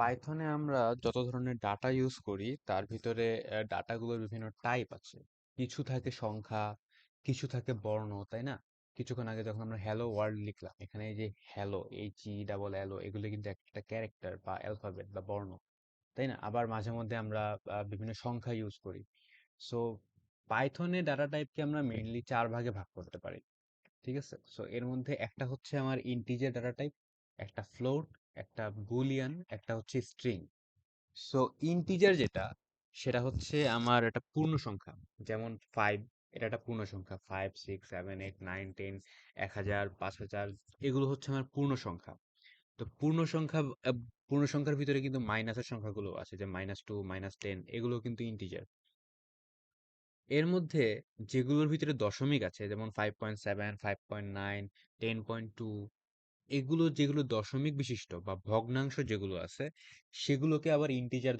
পাইথনে আমরা যত ধরনের ডাটা ইউজ করি তার ভিতরে ডাটাগুলোর বিভিন্ন টাইপ আছে। কিছু থাকে সংখ্যা, কিছু থাকে বর্ণ, তাই না? কিছুক্ষণ আগে যখন আমরা হ্যালো ওয়ার্ল্ড লিখলাম, এখানে এই যে হ্যালো, HE, এগুলো কিন্তু একটা ক্যারেক্টার বা অ্যালফাবেট বা বর্ণ, তাই না? আবার মাঝে মধ্যে আমরা বিভিন্ন সংখ্যা ইউজ করি। সো পাইথনে ডাটা টাইপকে আমরা মেইনলি 4 ভাগে ভাগ করতে পারি। ঠিক আছে? সো এর মধ্যে একটা হচ্ছে আমার ইন্টিজার ডাটা টাইপ, একটা ফ্লোট, একটা বুলিয়ান, একটা হচ্ছে স্ট্রিং। সো ইন্টিজার যেটা, সেটা হচ্ছে আমার একটা পূর্ণ সংখ্যা। যেমন 5, এটা একটা পূর্ণ সংখ্যা। 5, 6, 7, 8, 9, 10, 1000, 5000, এগুলো হচ্ছে আমার পূর্ণ সংখ্যা। তো পূর্ণ সংখ্যার ভিতরে কিন্তু মাইনাসের সংখ্যাগুলো আছে, যে -2, -10, এগুলো কিন্তু ইন্টিজার। এর মধ্যে যেগুলোর ভিতরে দশমিক আছে, যেমন 5.7, 5.9, 10.2, এগুলো যেগুলো দশমিক বিশিষ্ট বা ভগ্নাংশ যেগুলো আছে, সেগুলোকে আবার ইন্টিজার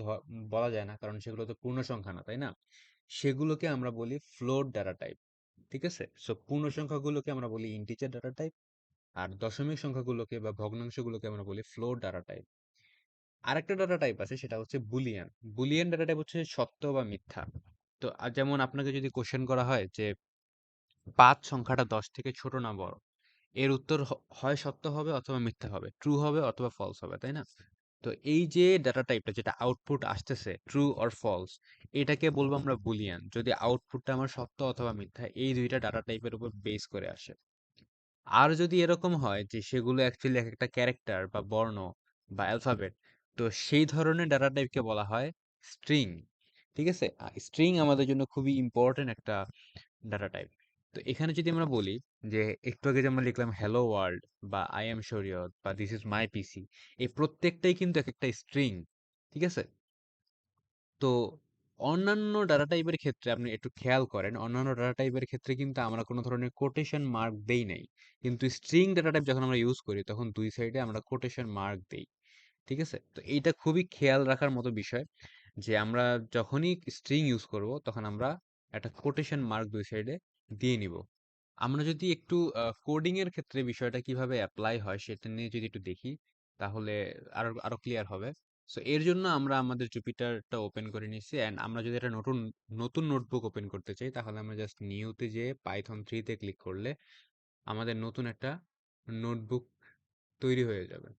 বলা যায় না, কারণ সেগুলো তো পূর্ণ সংখ্যা না, তাই না? সেগুলোকে আমরা বলি ফ্লোট ডাটা টাইপ। ঠিক আছে? সো পূর্ণ সংখ্যাগুলোকে আমরা বলি ইন্টিজার ডাটা টাইপ, আর দশমিক সংখ্যাগুলোকে বা ভগ্নাংশগুলোকে আমরা বলি ফ্লোট ডাটা টাইপ। আরেকটা ডাটা টাইপ আছে, সেটা হচ্ছে বুলিয়ান। বুলিয়ান ডাটা টাইপ হচ্ছে সত্য বা মিথ্যা। তো যেমন আপনাকে যদি কোশ্চেন করা হয় যে 5 সংখ্যাটা 10 থেকে ছোট না বড়, এর উত্তর হয় সত্য হবে অথবা মিথ্যা হবে, ট্রু হবে অথবা ফলস হবে, তাই না? তো এই যে ডাটা টাইপটা, যেটা আউটপুট আসতেছে ট্রু অর ফলস, এটাকে বলবো আমরা বুলিয়ান, যদি আউটপুটটা আমার সত্য অথবা মিথ্যা এই দুইটা ডাটা টাইপের উপর বেস করে আসে। আর যদি এরকম হয় যে সেগুলো অ্যাকচুয়ালি এক একটা ক্যারেক্টার বা বর্ণ বা অ্যালফাবেট, তো সেই ধরনের ডাটা টাইপকে বলা হয় স্ট্রিং। ঠিক আছে? স্ট্রিং আমাদের জন্য খুবই ইম্পর্টেন্ট একটা ডাটা টাইপ। তো এখানে যদি আমরা বলি যে একটু আগে যে আমরা লিখলাম হ্যালো ওয়ার্ল্ড বা আই এম শরীয়ত বা দিস ইজ মাই পিসি, এই প্রত্যেকটাই কিন্তু এক একটা স্ট্রিং। ঠিক আছে? তো অন্যান্য ডাটা টাইপের ক্ষেত্রে আপনি একটু খেয়াল করেন, অন্যান্য ডাটা টাইপের ক্ষেত্রে কিন্তু আমরা কোনো ধরনের কোটেশন মার্ক দেই নাই, কিন্তু স্ট্রিং ডাটা টাইপ যখন আমরা ইউজ করি তখন দুই সাইডে আমরা কোটেশন মার্ক দেই। ঠিক আছে? তো এইটা খুবই খেয়াল রাখার মতো বিষয়, যে আমরা যখনই স্ট্রিং ইউজ করব তখন আমরা একটা কোটেশন মার্ক দুই সাইডে দিয়ে নিব। আমরা যদি একটু কোডিং এর ক্ষেত্রে বিষয়টা কিভাবে অ্যাপ্লাই হয় সেটা নিয়ে যদি একটু দেখি, তাহলে আরো আরো ক্লিয়ার হবে। সো এর জন্য আমরা আমাদের জুপিটারটা ওপেন করে নিচ্ছি, অ্যান্ড আমরা যদি একটা নতুন নতুন নোটবুক ওপেন করতে চাই, তাহলে আমরা জাস্ট নিউতে যেয়ে Python 3 তে ক্লিক করলে আমাদের নতুন একটা নোটবুক তৈরি হয়ে যাবে।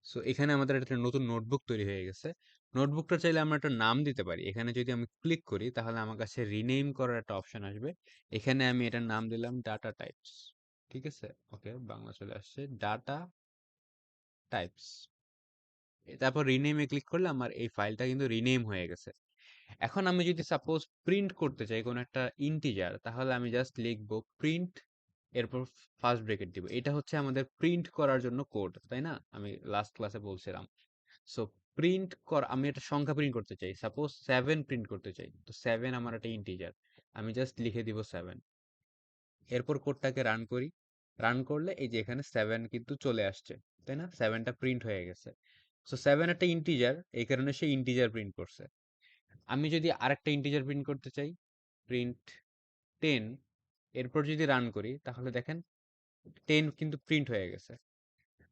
সো এখানে আমাদের একটা নতুন নোটবুক তৈরি হয়ে গেছে। নোটবুকটা চাইলে আমরা একটা নাম দিতে পারি। এখানে যদি আমি ক্লিক করি তাহলে আমার কাছে রিনেম করার একটা অপশন আসবে। এখানে আমি এটার নাম দিলাম ডাটা টাইপস। ঠিক আছে? ওকে, বাংলা চলে আসছে ডাটা টাইপস। তারপর রিনেমে ক্লিক করলে আমার এই ফাইলটা কিন্তু রিনেম হয়ে গেছে। এখন আমি যদি সাপোজ প্রিন্ট করতে চাই কোনো একটা ইন্টিজার, তাহলে আমি জাস্ট লিখবো প্রিন্ট, এরপর ফার্স্ট ব্রেকেট দিব। এটা হচ্ছে আমাদের প্রিন্ট করার জন্য কোড, তাই না? আমি লাস্ট ক্লাসে বলছিলাম। সো আমি একটা সংখ্যা প্রিন্ট করতে চাই, সাপোজ 7 প্রিন্ট করতে চাই, তো 7 আমার একটা ইন্টিজার, আমি জাস্ট লিখে দিব 7। এরপর কোডটাকে রান করি। রান করলে এই যে এখানে 7 কিন্তু চলে আসছে, তাই না? 7টা প্রিন্ট হয়ে গেছে। সো 7 একটা ইন্টিজার, এই কারণে সে ইন্টিজার প্রিন্ট করছে। আমি যদি আরেকটা ইন্টিজার প্রিন্ট করতে চাই, প্রিন্ট 10, এরপর যদি রান করি তাহলে দেখেন 10 কিন্তু প্রিন্ট হয়ে গেছে।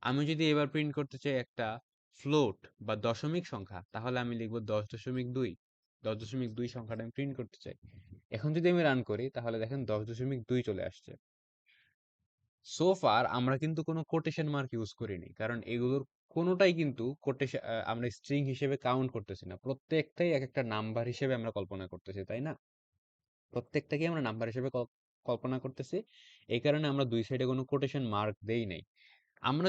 আমি যদি এবার প্রিন্ট করতে চাই একটা ফ্লোট বা দশমিক সংখ্যা, তাহলে আমি লিখব 10.2। 10.2 সংখ্যাটা আমি প্রিন্ট করতে চাই। এখন যদি আমি রান করি তাহলে দেখেন 10.2 চলে আসছে। সো ফার আমরা কিন্তু কোনো কোটেশন মার্ক ইউজ করিনি, কারণ এগুলোর কোনোটাই কিন্তু কোটেশন আমরা স্ট্রিং হিসেবে কাউন্ট করতেছি না, প্রত্যেকটাই এক একটা নাম্বার হিসেবে আমরা কল্পনা করতেছি, তাই না? প্রত্যেকটাকে আমরা নাম্বার হিসেবে কল্পনা করতেছি। এই কারণে আমরা দুই সাইডে কোনো কোটেশন মার্ক দেই নাই। আমরা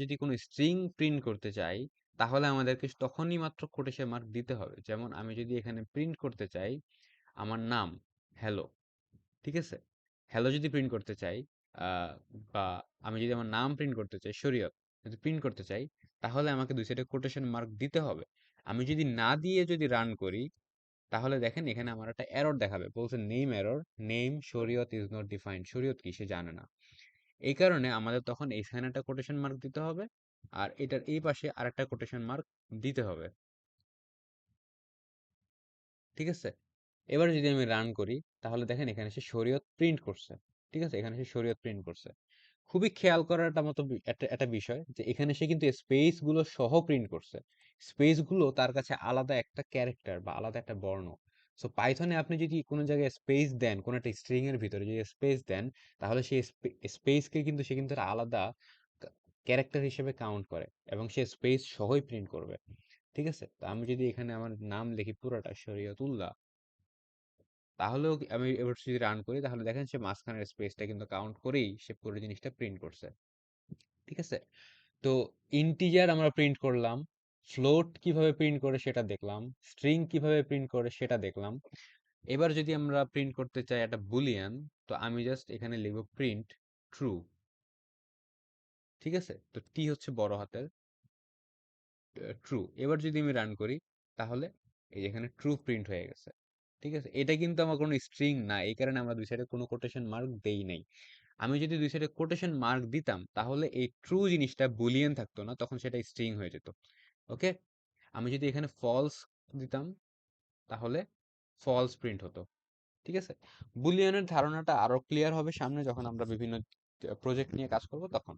যদি কোনো স্ট্রিং প্রিন্ট করতে চাই, তাহলে আমাদেরকে তখনই মাত্র কোটেশন মার্ক দিতে হবে। যেমন আমি যদি এখানে প্রিন্ট করতে চাই আমার নাম হ্যালো, ঠিক আছে? হ্যালো যদি প্রিন্ট করতে চাই, আহ, বা আমি যদি আমার নাম প্রিন্ট করতে চাই শরীয়ত, যদি প্রিন্ট করতে চাই, তাহলে আমাকে দুই সাইডে কোটেশন মার্ক দিতে হবে। আমি যদি না দিয়ে যদি রান করি, তাহলে দেখেন এখানে আমার একটা এরর দেখাবে, বলছে নেম এরর, নেম শরীয়ত ইজ নট ডিফাইন্ড। শরীয়ত কি সে জানে না। এই কারণে আমাদের তখন এইখানে একটা কোটেশন মার্ক দিতে হবে, আর এটার এই পাশে আরেকটা কোটেশন মার্ক দিতে হবে। ঠিক আছে? এবার যদি আমি রান করি, তাহলে দেখেন এখানে সে শরীয়ত প্রিন্ট করছে। ঠিক আছে? এখানে সে শরীয়ত প্রিন্ট করছে। খুবই খেয়াল করাটা মতো একটা একটা বিষয় যে এখানে সে কিন্তু স্পেস গুলো সহ প্রিন্ট করছে। স্পেস গুলো তার কাছে আলাদা একটা ক্যারেক্টার বা আলাদা একটা বর্ণ। সো পাইথনে আপনি যদি কোনো জায়গায় স্পেস দেন, কোনো একটা স্ট্রিং এর ভিতরে যদি স্পেস দেন, তাহলে সেই স্পেসকে কিন্তু সে কিন্তু একটা আলাদা ক্যারেক্টার হিসেবে কাউন্ট করে এবং সে স্পেস সহই প্রিন্ট করবে। ঠিক আছে? তো আমি যদি এখানে আমার নাম লিখি পুরোটা শরীয়তুল্লাহ, তাহলেও আমি এবার যদি রান করি তাহলে দেখেন সে মাঝখানের স্পেসটা কিন্তু কাউন্ট করেই সে পুরো জিনিসটা প্রিন্ট করছে। ঠিক আছে? তো ইন্টিজার আমরা প্রিন্ট করলাম, ফ্লোট কিভাবে প্রিন্ট করে সেটা দেখলাম, স্ট্রিং কিভাবে প্রিন্ট করে সেটা দেখলাম। এবার যদি আমরা প্রিন্ট করতে চাই একটা বুলিয়ান, তো আমি জাস্ট এখানে লিখব প্রিন্ট ট্রু। ঠিক আছে? তো টি হচ্ছে বড় হাতের, ট্রু। এবার যদি আমি রান করি তাহলে এই যে এখানে ট্রু প্রিন্ট হয়ে গেছে। ঠিক আছে? এটা কিন্তু আমার কোনো স্ট্রিং না, এই কারণে আমরা দুই সাইডে কোনো কোটেশন মার্ক দেই নাই। আমি যদি দুই সাইডে কোটেশন মার্ক দিতাম তাহলে এই ট্রু জিনিসটা বুলিয়ান থাকতো না, তখন সেটা স্ট্রিং হয়ে যেত। ওকে? আমি যদি এখানে ফলস দিতাম তাহলে ফলস প্রিন্ট হতো। ঠিক আছে? বুলিয়ানের ধারণাটা আরো ক্লিয়ার হবে সামনে যখন আমরা বিভিন্ন প্রজেক্ট নিয়ে কাজ করব তখন।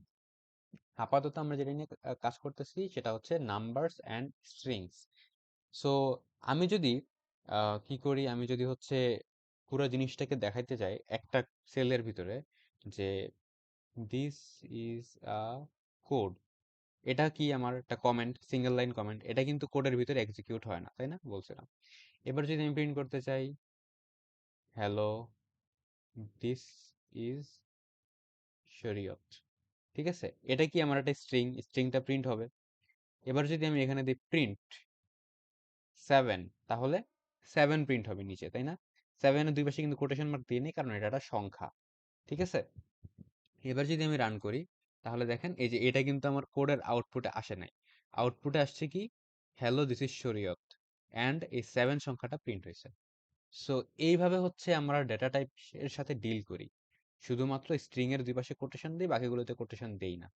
আপাতত আমরা যেটা নিয়ে কাজ করতেছি সেটা হচ্ছে নাম্বারস অ্যান্ড স্ট্রিংস। সো আমি যদি কি করি, আমি যদি হচ্ছে পুরো জিনিসটাকে দেখাইতে যাই একটা সেলের ভিতরে যে দিস ইজ আ কোড, এটা কি আমার একটা কমেন্ট, সিঙ্গেল লাইন কমেন্ট, এটা কিন্তু কোডের ভিতরে এক্সিকিউট হয় না, তাই না? বলছিলাম। এবার যদি আমি প্রিন্ট করতে চাই হ্যালো দিস ইজ শরীয়ত, ঠিক আছে? এটা কি আমার একটা স্ট্রিং, স্ট্রিংটা প্রিন্ট হবে। এবার যদি আমি এখানে দিই প্রিন্ট 7, তাহলে 7 প্রিন্ট হবে নিচে, তাই না? 7 এর দুই পাশে কিন্তু কোটেশন মার্ক দিয়ে নেই কারণ এটা একটা সংখ্যা। ঠিক আছে? এবার যদি আমি রান করি তাহলে দেখেন এই যে এটা কিন্তু আমার কোডের আউটপুটে আসে নাই। আউটপুটে আসছে কি হ্যালো দিস ইজ শরীয়ত অ্যান্ড এই 7 সংখ্যাটা প্রিন্ট হয়েছে। সো এইভাবে হচ্ছে আমরা ডেটা টাইপ এর সাথে ডিল করি। শুধুমাত্র স্ট্রিং এর দুই পাশে কোটেশন দিই, বাকিগুলোতে কোটেশন দেই না।